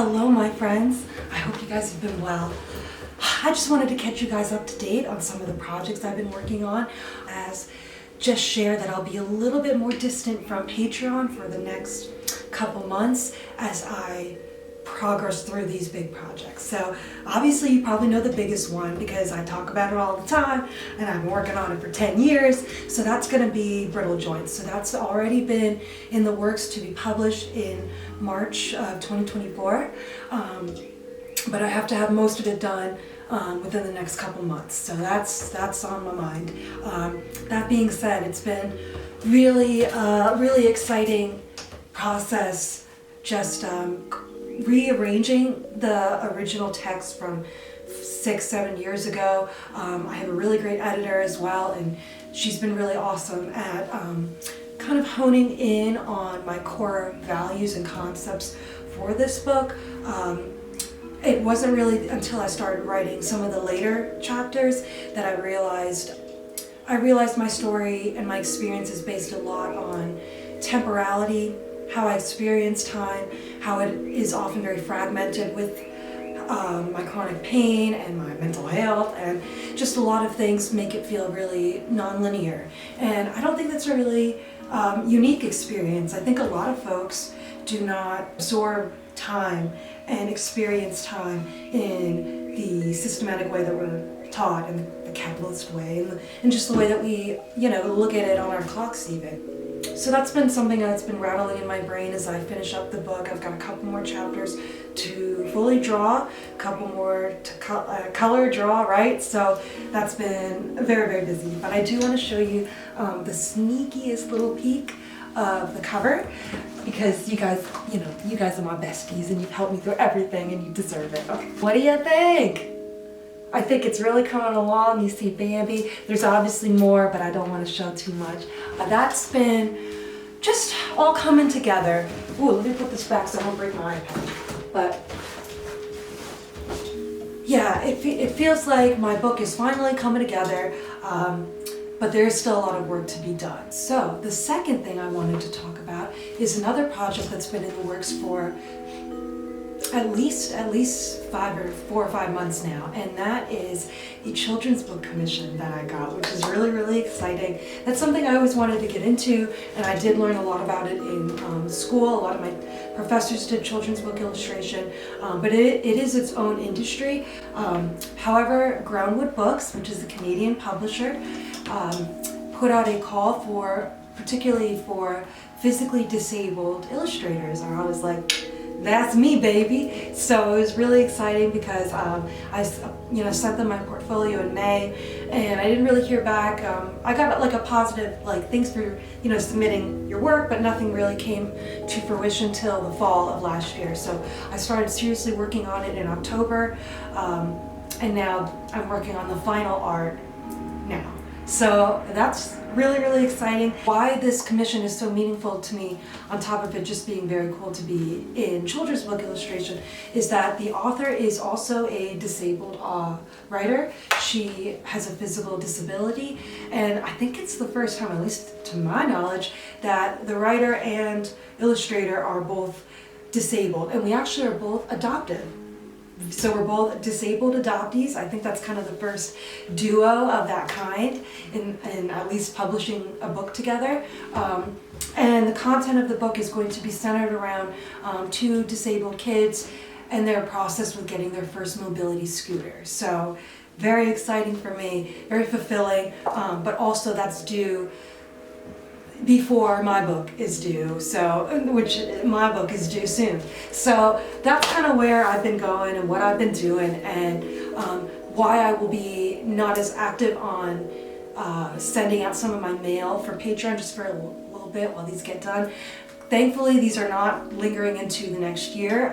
Hello, my friends. I hope you guys have been well. I just wanted to catch you guys up to date on some of the projects I've been working on, as just share that I'll be a little bit more distant from Patreon for the next couple months as I progress through these big projects. So obviously you probably know the biggest one because I talk about it all the time and I've been working on it for 10 years. So that's going to be Brittle Joints. So that's already been in the works to be published in March of 2024. But I have to have most of it done within the next couple months. So that's on my mind. That being said, it's been really exciting process just rearranging the original text from 6-7 years ago. I have a really great editor as well, and she's been really awesome at kind of honing in on my core values and concepts for this book. It wasn't really until I started writing some of the later chapters that I realized my story and my experience is based a lot on temporality, how I experience time, how it is often very fragmented with my chronic pain and my mental health, and just a lot of things make it feel really non-linear. And I don't think that's a really unique experience. I think a lot of folks do not absorb time and experience time in the systematic way that we're taught, in the capitalist way, and just the way that we, look at it on our clocks even. So that's been something that's been rattling in my brain as I finish up the book. I've got a couple more chapters to fully draw, a couple more to color draw, right? So that's been very busy. But I do want to show you the sneakiest little peek of the cover, because you guys are my besties and you've helped me through everything and you deserve it. Okay. What do you think? I think it's really coming along. You see Bambi. There's obviously more, but I don't want to show too much. That's been just all coming together. Ooh, let me put this back so I don't break my iPad. But yeah, it feels like my book is finally coming together, but there's still a lot of work to be done. So the second thing I wanted to talk about is another project that's been in the works for at least 4 or 5 months now, and that is a children's book commission that I got, which is really exciting. That's something I always wanted to get into, and I did learn a lot about it in school. A lot of my professors did children's book illustration, but it is its own industry. However, Groundwood Books, which is a Canadian publisher, put out a call particularly for physically disabled illustrators. I was like, that's me, baby. So it was really exciting because I sent them my portfolio in May, and I didn't really hear back. I got a positive, thanks for submitting your work, but nothing really came to fruition till the fall of last year. So I started seriously working on it in October, and now I'm working on the final art now. So that's really exciting. Why this commission is so meaningful to me, on top of it just being very cool to be in children's book illustration, is that the author is also a disabled writer. She has a physical disability, and I think it's the first time, at least to my knowledge, that the writer and illustrator are both disabled, and we actually are both adopted. So we're both disabled adoptees. I think that's kind of the first duo of that kind in at least publishing a book together. And the content of the book is going to be centered around 2 disabled kids and their process with getting their first mobility scooter. So very exciting for me, very fulfilling, but also that's due before my book is due, which my book is due soon. So that's kind of where I've been going and what I've been doing, and why I will be not as active on sending out some of my mail for Patreon just for a little bit while these get done. Thankfully, these are not lingering into the next year,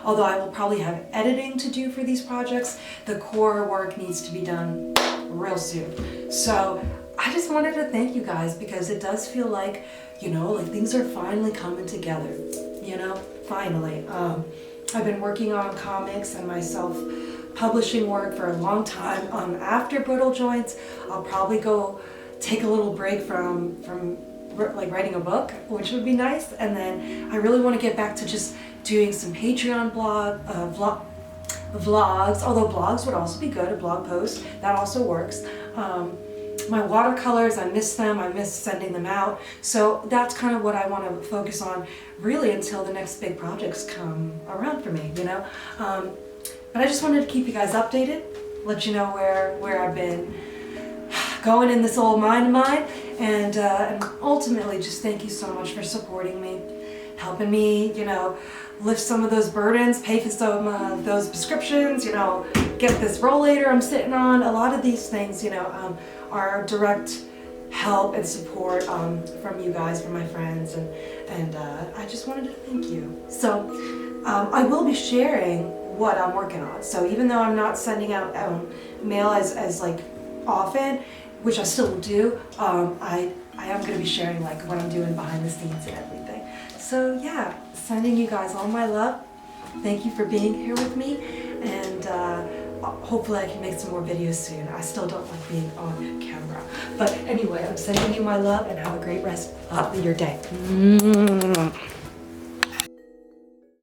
although I will probably have editing to do for these projects. The core work needs to be done real soon. So I just wanted to thank you guys, because it does feel like, things are finally coming together, finally. I've been working on comics and my self-publishing work for a long time. After Brittle Joints, I'll probably go take a little break from writing a book, which would be nice, and then I really want to get back to just doing some Patreon vlogs, although blogs would also be good, a blog post, that also works. My watercolors, I miss them, I miss sending them out. So that's kind of what I want to focus on really until the next big projects come around for me, you know. But I just wanted to keep you guys updated, let you know where I've been going in this old mind of mine, and ultimately just thank you so much for supporting me, helping me, you know, lift some of those burdens, pay for some of those prescriptions, you know, get this rollator I'm sitting on. A lot of these things, you know, are direct help and support from you guys, from my friends, and I just wanted to thank you. So I will be sharing what I'm working on. So even though I'm not sending out mail as like often, which I still will do, I am going to be sharing like what I'm doing behind the scenes and everything. So yeah, sending you guys all my love. Thank you for being here with me, and hopefully I can make some more videos soon. I still don't like being on camera. But anyway, I'm sending you my love, and have a great rest of your day.